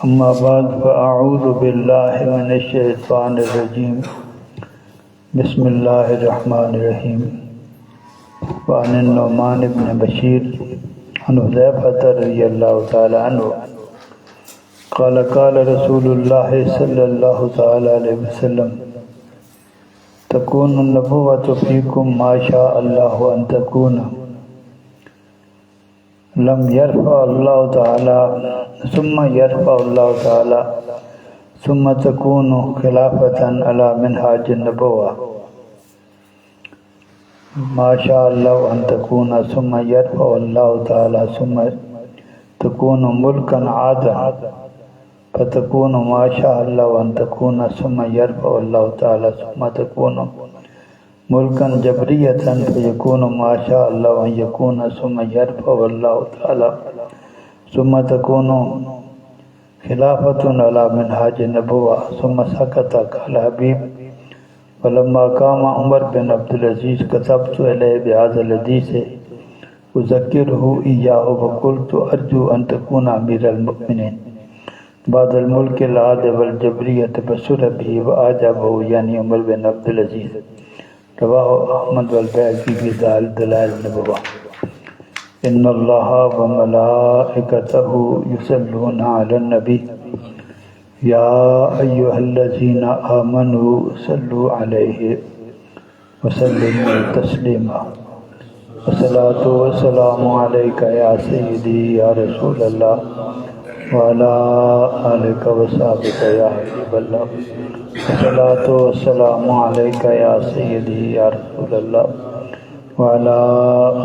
اما بعد فاعوذ باللہ من الشیطان الرجیم بسم اللہ الرحمن الرحیم وعن النعمان بن بشیر عن حذیفہ رضی اللہ تعالی عنہ قال قال رسول اللہ صلی اللہ تعالی علیہ وسلم تکون النبوۃ فیکم ما شاء اللہ ان تکون لم يرفع اللہ تعالی ثم تكون خلافة على منهاج النبوة ما شاء الله أن تكون ثم يرفع الله تعالى ثم تكون ملكا عادا فتكون ما شاء الله أن تكون ثم يرفع الله تعالى ثم تكون ملکا جبریتا فیکون ما شاء اللہ ان یکون ثم یرفع اللہ تعالی ثم تکون خلافت علی منہاج النبوہ ثم سکت قال حبیب ولما قام عمر بن عبدالعزیز كتبت الیہ بهذا الحدیث اذکرہ ایاہ وقلت ارجو ان تکون امیر المؤمنین بعد الملک العاد والجبریت بسر به واعجبہ یعنی عمر بن عبدالعزیز رواہ احمد والبیہقی فی دلائل النبوہ ان اللہ وملائکتہ یصلون علی النبی یا ایہا الذین آمنوا صلوا علیہ وسلموا تسلیما والصلاة والسلام علیک یا سیدی یا رسول اللہ وعلی آلک وصحبک یا حبیب اللہ الصلاۃ والسلام علیک یا سیدی یا رسول اللہ وعلی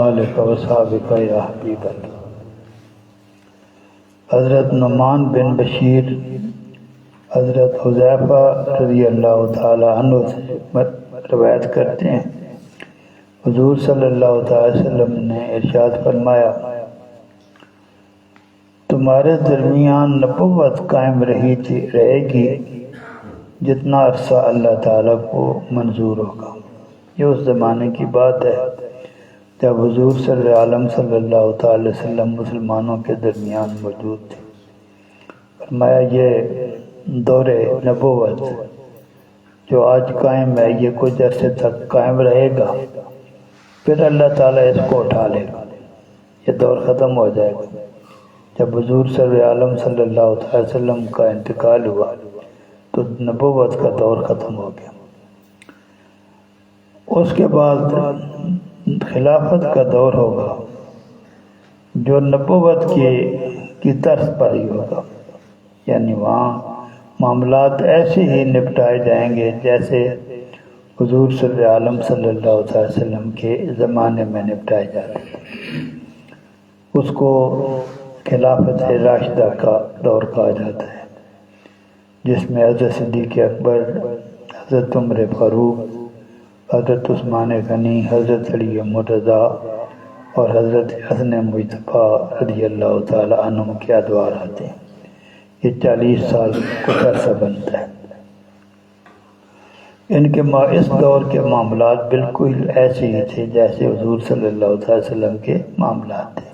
آلک وصحبک یا حبیب اللہ۔ حضرت نعمان بن بشیر حضرت حذیفہ رضی اللہ تعالی عنہ سے روایت کرتے ہیں، حضور صلی اللہ تعالی وسلم نے ارشاد فرمایا تمہارے درمیان نبوت قائم رہے گی جتنا عرصہ اللہ تعالیٰ کو منظور ہوگا۔ یہ اس زمانے کی بات ہے جب حضور صلی اللہ تعالی وسلم مسلمانوں کے درمیان موجود تھے۔ فرمایا یہ دور نبوت جو آج قائم ہے یہ کچھ عرصے تک قائم رہے گا، پھر اللہ تعالیٰ اس کو اٹھا لے گا، یہ دور ختم ہو جائے گا۔ جب حضور صلی اللہ تعالی وسلم کا انتقال ہوا تو نبوت کا دور ختم ہو گیا۔ اس کے بعد خلافت کا دور ہوگا جو نبوت کی طرز پر ہی ہوگا، یعنی وہاں معاملات ایسے ہی نپٹائے جائیں گے جیسے حضور صلی اللہ تعالی وسلم کے زمانے میں نپٹائے جاتے تھے۔ اس کو خلافت راشدہ کا دور کہا جاتا ہے، جس میں حضرت صدیق اکبر، حضرت عمر فاروق، حضرت عثمان غنی، حضرت علی مرتضیٰ اور حضرت حسن مجتبیٰ رضی اللہ تعالی عنہم کے ادوار آتے ہیں۔ یہ 40 سال کا عرصہ بنتا ہے۔ ان کے اس دور کے معاملات بالکل ایسے ہی تھے جیسے حضور صلی اللہ علیہ وسلم کے معاملات تھے۔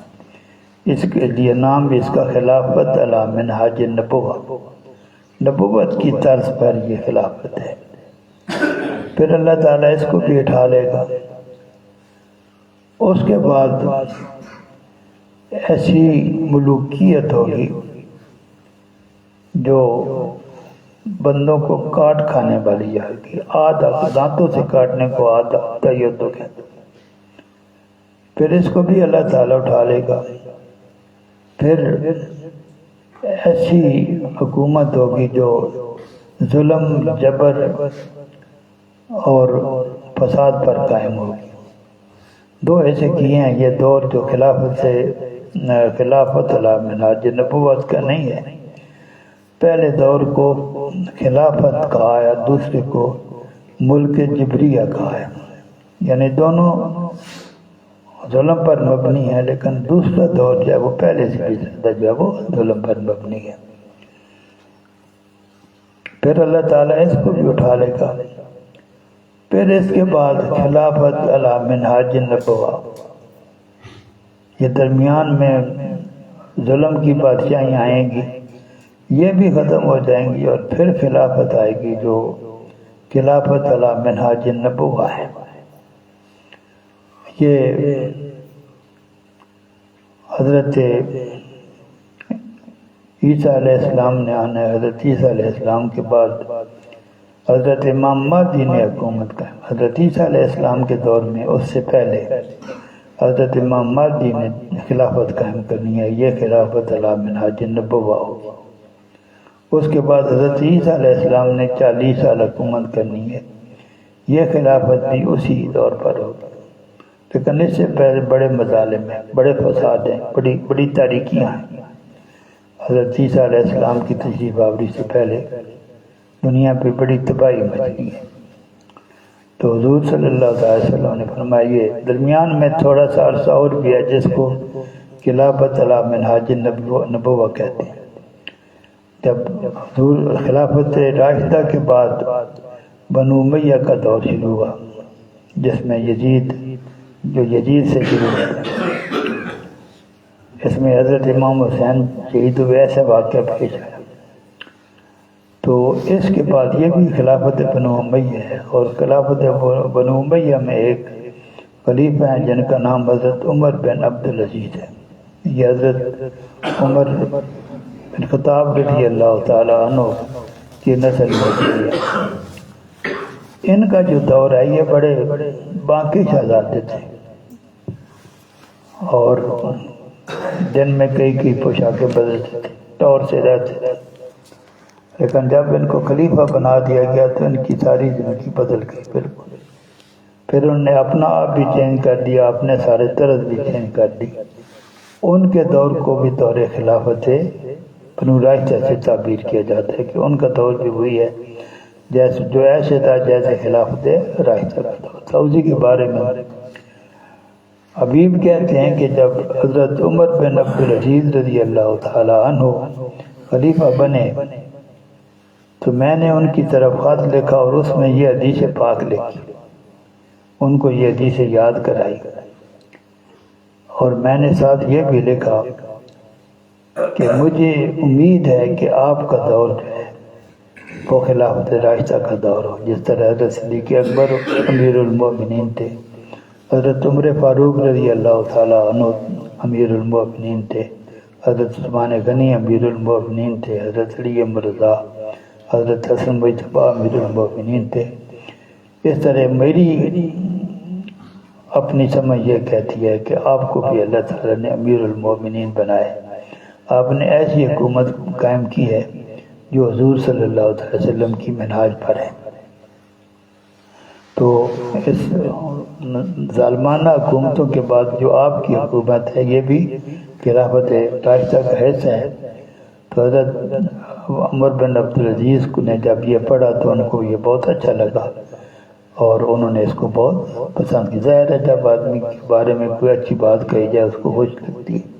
اس کے لیے نام اس کا خلافت علی منہاج النبوہ، نبوت کی طرز پر یہ خلافت ہے۔ پھر اللہ تعالیٰ اس کو بھی اٹھا لے گا۔ اس کے بعد ایسی ملوکیت ہوگی جو بندوں کو کاٹ کھانے والی ہوگی، آدھا دانتوں سے کاٹنے کو آدھا یہ تو کہتے ہیں۔ پھر اس کو بھی اللہ تعالیٰ اٹھا لے گا۔ پھر ایسی حکومت ہوگی جو ظلم، جبر اور فساد پر قائم ہوگی۔ دو ایسے کیے ہیں یہ دور جو خلافت علی منہاج نبوت کا نہیں ہے۔ پہلے دور کو خلافت کہا ہے، دوسرے کو ملک جبریہ کہا ہے، یعنی دونوں ظلم پر مبنی ہے، لیکن دوسرا دور جو ہے وہ پہلے سے بھی زیادہ جو ہے وہ ظلم پر مبنی ہے۔ پھر اللہ تعالیٰ اس کو بھی اٹھا لے گا۔ پھر اس کے بعد خلافت علی منہاج النبوہ، یہ درمیان میں ظلم کی بادشاہیں آئیں گی، یہ بھی ختم ہو جائیں گی اور پھر خلافت آئے گی جو خلافت علی منہاج النبوہ ہے۔ یہ حضرت عیسیٰ علیہ السلام نے آنا ہے۔ حضرت عیسیٰ علیہ السلام کے بعد حضرت امام مہدی نے حکومت قائم، حضرت عیسیٰ علیہ السلام کے دور میں اس سے پہلے حضرت امام مہدی نے خلافت قائم کرنی ہے، یہ خلافت علی منہاج النبوہ ہوگی۔ اس کے بعد حضرت عیسیٰ علیہ السلام نے 40 سال حکومت کرنی ہے، یہ خلافت بھی اسی دور پر ہوگی۔ لیکن اس سے پہلے بڑے مظالم ہیں، بڑے فساد ہیں، بڑی تاریکیاں ہیں۔ حضرت عیسیٰ علیہ السلام کی تشریف آوری سے پہلے دنیا پہ بڑی تباہی مچی ہے۔ تو حضور صلی اللہ علیہ وسلم نے فرمایا یہ درمیان میں تھوڑا سا عرصہ اور بھی ہے جس کو خلافت علی منہاج النبوہ کہتے ہیں۔ جب حضور خلافت راشدہ کے بعد بنو امیہ کا دور شروع ہوا، جس میں یزید سے شروع ہوا، اس میں حضرت امام حسین شہید ہوئے، ایسا واقعہ پیش آیا۔ تو اس کے بعد یہ بھی خلافت بنو امیہ ہے، اور خلافت بنو امیہ میں ایک خلیفہ ہیں جن کا نام حضرت عمر بن عبدالعزیز ہے۔ یہ حضرت عمر بن خطاب رضی اللہ تعالی عنہ کی نسل میں ہے۔ ان کا جو دور ہے یہ بڑے باقی شہزادے تھے، اور دن میں کئی پوشاکیں بدلتے تھے، ٹور سے رہتے تھے۔ لیکن جب ان کو خلیفہ بنا دیا گیا تو ان کی ساری زندگی بدل گئی بالکل۔ پھر انہوں نے اپنا آپ بھی چینج کر دیا، اپنے سارے طرز بھی چینج کر دی۔ ان کے دور کو بھی دور خلافت بنو راشدہ سے تعبیر کیا جاتا ہے کہ ان کا دور بھی وہی ہے جیسے جو ایسے تھا جیسے خلافت راشدہ کا دور تھا۔ اسی کے بارے میں حبیب کہتے ہیں کہ جب حضرت عمر بن عبدالعزیز رضی اللہ تعالی عنہ خلیفہ بنے تو میں نے ان کی طرف خط لکھا اور اس میں یہ حدیث پاک لکھی، ان کو یہ حدیث یاد کرائی، اور میں نے ساتھ یہ بھی لکھا کہ مجھے امید ہے کہ آپ کا دور جو ہے وہ خلافت راشدہ کا دور ہو، جس طرح حضرت صدیق اکبر امیر المومنین تھے، حضرت عمر فاروق رضی اللہ تعالیٰ عنہ امیر المومنین تھے، حضرت عثمان غنی امیر المومنین تھے، حضرت علی مرضی، حضرت حسن مجتبی امیر المومنین تھے۔ اس طرح میری اپنی سمجھ یہ کہتی ہے کہ آپ کو بھی اللہ تعالیٰ نے امیر المومنین بنائے، آپ نے ایسی حکومت قائم کی ہے جو حضور صلی اللہ علیہ وسلم کی منہاج پر ہے۔ تو اس ظالمانہ حکومتوں کے بعد جو آپ کی حکومت ہے یہ بھی خلافت راشدہ کا حصہ ہے۔ تو حضرت عمر بن عبدالعزیز نے جب یہ پڑھا تو ان کو یہ بہت اچھا لگا اور انہوں نے اس کو بہت پسند کی۔ ظاہر ہے جب آدمی کے بارے میں کوئی اچھی بات کہی جائے اس کو خوش لگتی ہے۔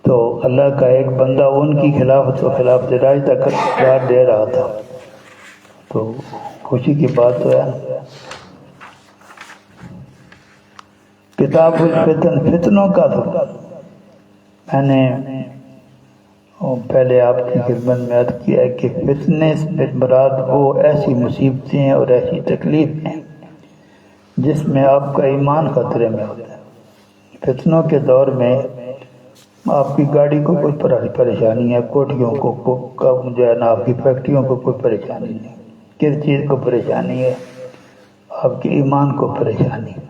تو اللہ کا ایک بندہ ان کی خلافت و خلافت راشدہ کا قرار دے رہا تھا، تو خوشی کی بات تو ہے۔ کتاب الفتن، فتنوں کا تو میں نے پہلے آپ کی خدمت میں عرض کیا ہے کہ فتنے سے مراد وہ ایسی مصیبتیں ہیں اور ایسی تکلیفیں ہیں جس میں آپ کا ایمان خطرے میں ہوتا ہے۔ فتنوں کے دور میں آپ کی گاڑی کو کوئی پریشانی ہے، کوٹھیوں کو جو ہے نا آپ کی فیکٹریوں کو کوئی پریشانی نہیں، کس چیز کو پریشانی ہے؟ آپ کے ایمان کو پریشانی ہے۔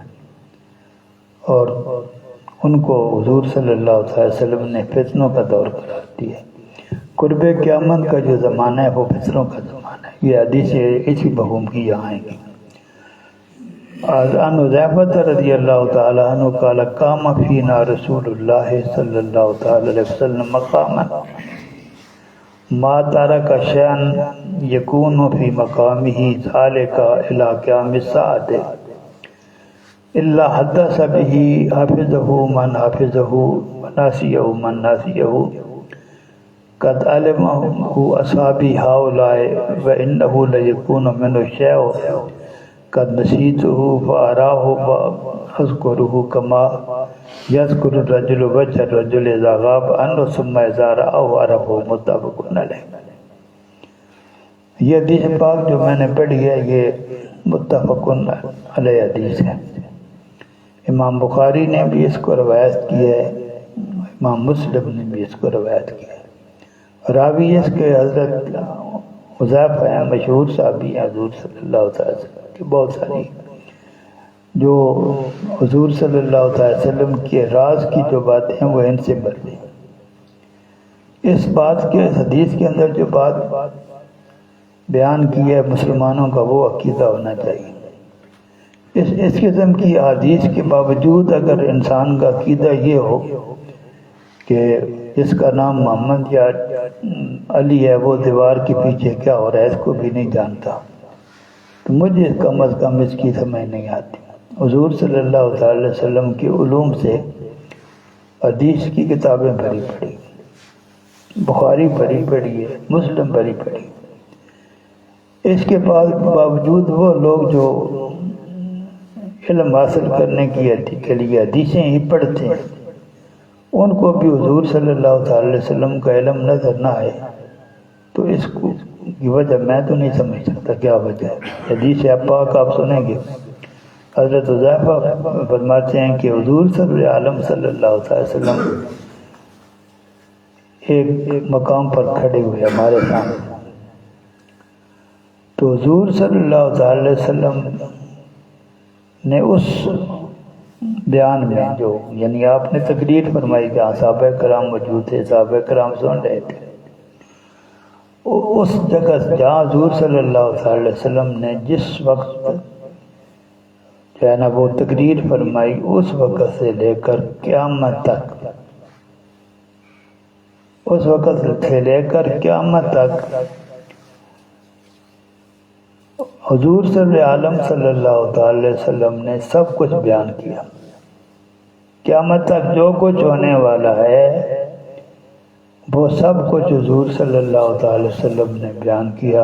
اور ان کو حضور صلی اللہ علیہ وسلم نے فتنوں کا دور قرار دیا۔ قرب قیامت کا جو زمانہ ہے وہ فتنوں کا زمانہ ہے۔ یہ حدیث اسی مفہوم کی یہاں آئیں گی۔ عن حذیفہ رضی اللہ تعالی عنہ قال قام فینا رسول اللہ صلی اللہ تعالی علیہ وسلم مقاما ما ترک شیئا یکون فی مقامہ ذلک الی قیام الساعۃ الا حدث به حافظه من حافظه وناسیہ من ناسیہ قد علمه اصحابی هؤلاء وانه لیکون منه شیء قد نسیته فاراه اذکرہ کما یذکر الرجل وجه الرجل اذا غاب عنہ ثم اذا رآہ عرفہ، متفق علیہ۔ یہ حدیث پاک جو میں نے پڑھی ہے یہ متفق علیہ حدیث ہے۔ امام بخاری نے بھی اس کو روایت کی ہے، امام مسلم نے بھی اس کو روایت کی ہے۔ راوی اس کے حضرت حذیفہ ہیں، مشہور صحابی ہیں حضور صلی اللہ علیہ وسلم کی، بہت ساری جو حضور صلی اللہ علیہ وسلم کے راز کی جو باتیں ہیں وہ ان سے ملتی ہیں۔ اس بات کے حدیث کے اندر جو بات بیان کی ہے مسلمانوں کا وہ عقیدہ ہونا چاہیے۔ اس قسم کی حدیث کے باوجود اگر انسان کا عقیدہ یہ ہو کہ جس کا نام محمد یا علی ہے وہ دیوار کے پیچھے کیا ہو رہا ہے اس کو بھی نہیں جانتا، تو مجھے کم از کم اس کی سمجھ نہیں آتی۔ حضور صلی اللہ علیہ وسلم کے علوم سے حدیث کی کتابیں بھری پڑی، بخاری بھری پڑی ہے، مسلم بھری پڑی۔ اس کے باوجود وہ لوگ جو علم حاصل کرنے کے لیے حدیثیں ہی پڑھتے ہیں ان کو بھی حضور صلی اللہ علیہ وسلم کا علم نظر نہ آئے، تو اس کی وجہ میں تو نہیں سمجھ سکتا کیا وجہ ہے۔ حدیث پاک آپ سنیں گے، حضرت حذیفہ فرماتے ہیں کہ حضور صلی اللہ علیہ وسلم ایک مقام پر کھڑے ہوئے ہمارے سامنے، تو حضور صلی اللہ علیہ وسلم نے اس بیان میں جو یعنی آپ نے تقریر فرمائی کہ صحابہ کرام موجود تھے، صحابہ کرام سن رہے تھے، اس جگہ جہاں حضور صلی اللہ علیہ وسلم نے جس وقت جو ہے نا وہ تقریر فرمائی اس وقت سے لے کر قیامت تک، اس وقت سے لے کر قیامت تک حضور صلی اللہ علیہ وسلم نے سب کچھ بیان کیا۔ قیامت تک جو کچھ ہونے والا ہے وہ سب کچھ حضور صلی اللہ علیہ وسلم نے بیان کیا۔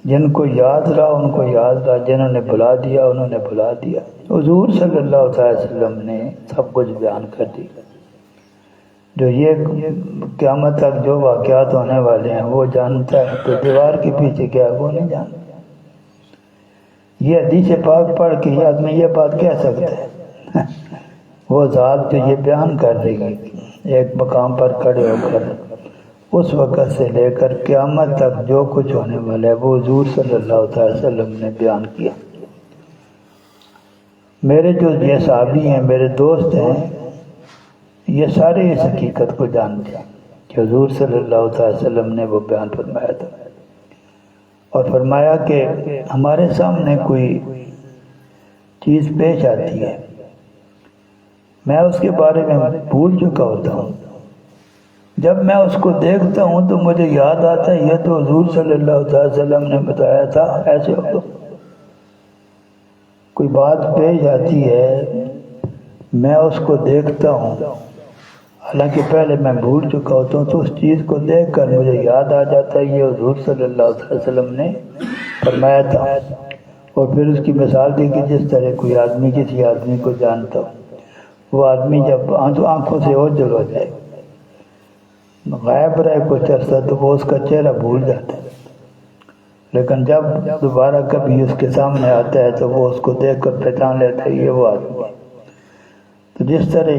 جن کو یاد رہا ان کو یاد رہا، جنہوں نے بھلا دیا انہوں نے بھلا دیا، حضور صلی اللہ علیہ وسلم نے سب کچھ بیان کر دیا۔ جو یہ قیامت تک جو واقعات ہونے والے ہیں وہ جانتا ہے، تو دیوار کے پیچھے کیا ہے وہ نہیں جانتا۔ یہ حدیث پاک پڑھ کے یہ آدمی یہ بات کہہ سکتا ہے وہ ذات جو یہ بیان کر رہی ہے ایک مقام پر کھڑے ہو کر اس وقت سے لے کر قیامت تک جو کچھ ہونے والا ہے وہ حضور صلی اللہ علیہ وسلم نے بیان کیا۔ میرے جو یہ صحابی ہیں، میرے دوست ہیں، یہ سارے اس حقیقت کو جانتے ہیں کہ حضور صلی اللہ علیہ وسلم نے وہ بیان فرمایا تھا، اور فرمایا کہ ہمارے سامنے کوئی چیز پیش آتی ہے، میں اس کے بارے میں بھول چکا ہوتا ہوں، جب میں اس کو دیکھتا ہوں تو مجھے یاد آتا ہے یہ تو حضور صلی اللہ علیہ وسلم نے بتایا تھا، ایسے ہو کوئی بات پیش آتی ہے میں اس کو دیکھتا ہوں، حالانکہ پہلے میں بھول چکا ہوتا ہوں، تو اس چیز کو دیکھ کر مجھے یاد آ جاتا ہے یہ حضور صلی اللہ علیہ وسلم نے فرمایا تھا۔ اور پھر اس کی مثال دی کہ جس طرح کوئی آدمی کسی آدمی کو جانتا ہو، وہ آدمی جب آنکھوں سے اوجھل ہو جائے، غائب رہے کچھ عرصہ تو وہ اس کا چہرہ بھول جاتا ہے، لیکن جب دوبارہ کبھی اس کے سامنے آتا ہے تو وہ اس کو دیکھ کر پہچان لیتا ہے یہ وہ آدمی ہے۔ تو جس طرح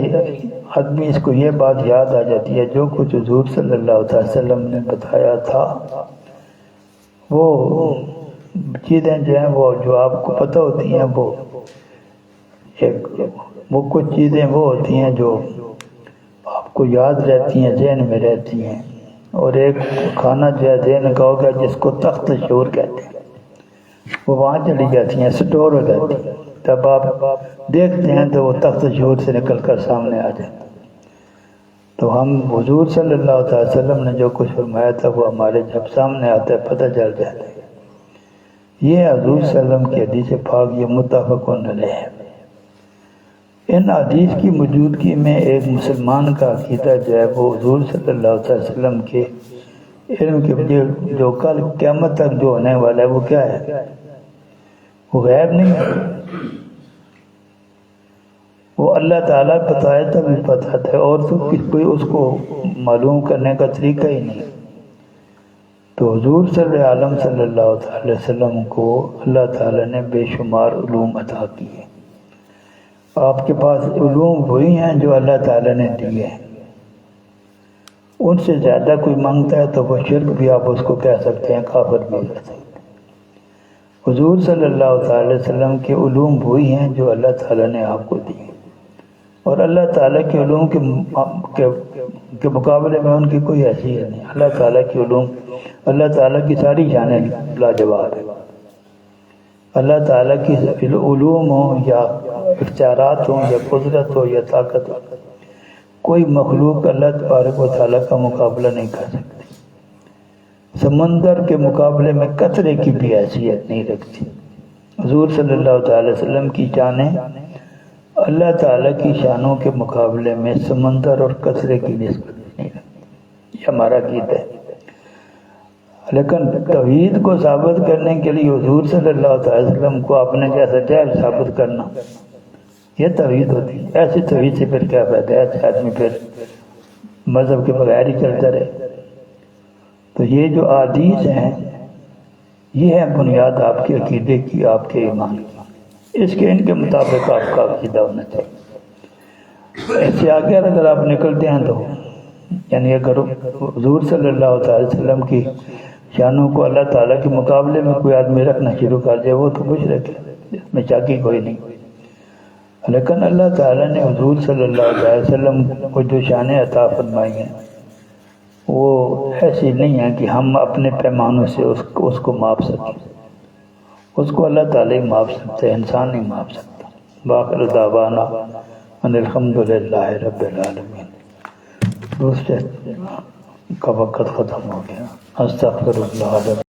آدمی اس کو یہ بات یاد آ جاتی ہے جو کچھ حضور صلی اللہ علیہ وسلم نے بتایا تھا، وہ چیزیں جو ہیں وہ جو آپ کو پتہ ہوتی ہیں وہ کچھ چیزیں وہ ہوتی ہیں جو آپ کو یاد رہتی ہیں، ذہن میں رہتی ہیں، اور ایک کھانا جو ہے ذہن کا ہوگا جس کو تخت شعور کہتے ہیں، وہ وہاں چلی جاتی ہیں، سٹور ہو جاتی ہیں، تب آپ دیکھتے ہیں تو وہ تخت شعور سے نکل کر سامنے آ جاتا ہے۔ تو ہم حضور صلی اللہ علیہ وسلم نے جو کچھ فرمایا تھا وہ ہمارے جب سامنے آتا ہے پتہ چل جاتا ہے۔ یہ حضور صلی اللہ علیہ وسلم کی حدیث پاک یہ متفق علیہ ہے۔ ان حدیث کی موجودگی میں ایک مسلمان کا عقیدہ جو ہے وہ حضور صلی اللہ علیہ وسلم کے علم کے جو کل قیامت تک جو ہونے والا ہے وہ کیا ہے، وہ غیب نہیں ہے، اللہ تعالیٰ بتائے تبھی پتہ تھا، اور تو کوئی اس کو معلوم کرنے کا طریقہ ہی نہیں۔ تو حضور صلی اللہ علیہ وسلم کو اللہ تعالیٰ نے بے شمار علوم عطا کیے۔ آپ کے پاس علوم وہی ہیں جو اللہ تعالیٰ نے دیے ہیں، ان سے زیادہ کوئی مانگتا ہے تو وہ شرک بھی آپ اس کو کہہ سکتے ہیں، کافر بھی کہہ سکتے ہیں۔ حضور صلی اللہ علیہ وسلم کے علوم وہی ہیں جو اللہ تعالیٰ نے آپ کو دیے، اور اللہ تعالیٰ کے علوم کے مقابلے میں ان کی کوئی حیثیت نہیں۔ اللہ تعالیٰ کے علوم، اللہ تعالیٰ کی ساری شانیں لاجواب ہیں۔ اللہ تعالیٰ کی علوم ہوں یا اختیارات ہوں یا قدرت ہو یا طاقت ہو، کوئی مخلوق اللہ تبارک و تعالیٰ کا مقابلہ نہیں کر سکتی۔ سمندر کے مقابلے میں قطرے کی بھی حیثیت نہیں رکھتی۔ حضور صلی اللہ علیہ وسلم کی شانیں اللہ تعالیٰ کی شانوں کے مقابلے میں سمندر اور قطرے کی نسبت نہیں رکھتی، یہ ہمارا عقیدہ ہے۔ لیکن توحید کو ثابت کرنے کے لیے حضور صلی اللہ علیہ وسلم کو اپنے جیسا جہل ثابت کرنا، یہ توحید ہوتی ہے۔ ایسی توحید سے پھر کیا فائدہ ہے؟ ایسے آدمی پھر مذہب کے بغیر ہی چلتا رہے۔ تو یہ جو احادیث ہیں یہ ہے بنیاد آپ کے عقیدے کی، آپ کے ایمان کی، اس کے ان کے مطابق آپ کا عقیدہ ہونا چاہیے۔ اس سے آگے اگر آپ نکلتے ہیں تو یعنی اگر حضور صلی اللہ علیہ وسلم کی شانوں کو اللہ تعالیٰ کے مقابلے میں کوئی آدمی رکھنا شروع کر دے، وہ تو مشرک ہے، اس میں شک کوئی نہیں۔ لیکن اللہ تعالیٰ نے حضور صلی اللہ علیہ وسلم کو جو شانیں عطا فرمائی ہیں وہ ایسی نہیں ہیں کہ ہم اپنے پیمانوں سے اس کو ماپ سکیں۔ اس کو اللہ تعالیٰ ہی ماپ سکتے، انسان نہیں ماپ سکتا۔ باقر دعوانا ان الحمدللہ رب العالمین۔ دوسرے کا وقت ختم ہو گیا۔ استغفر اللہ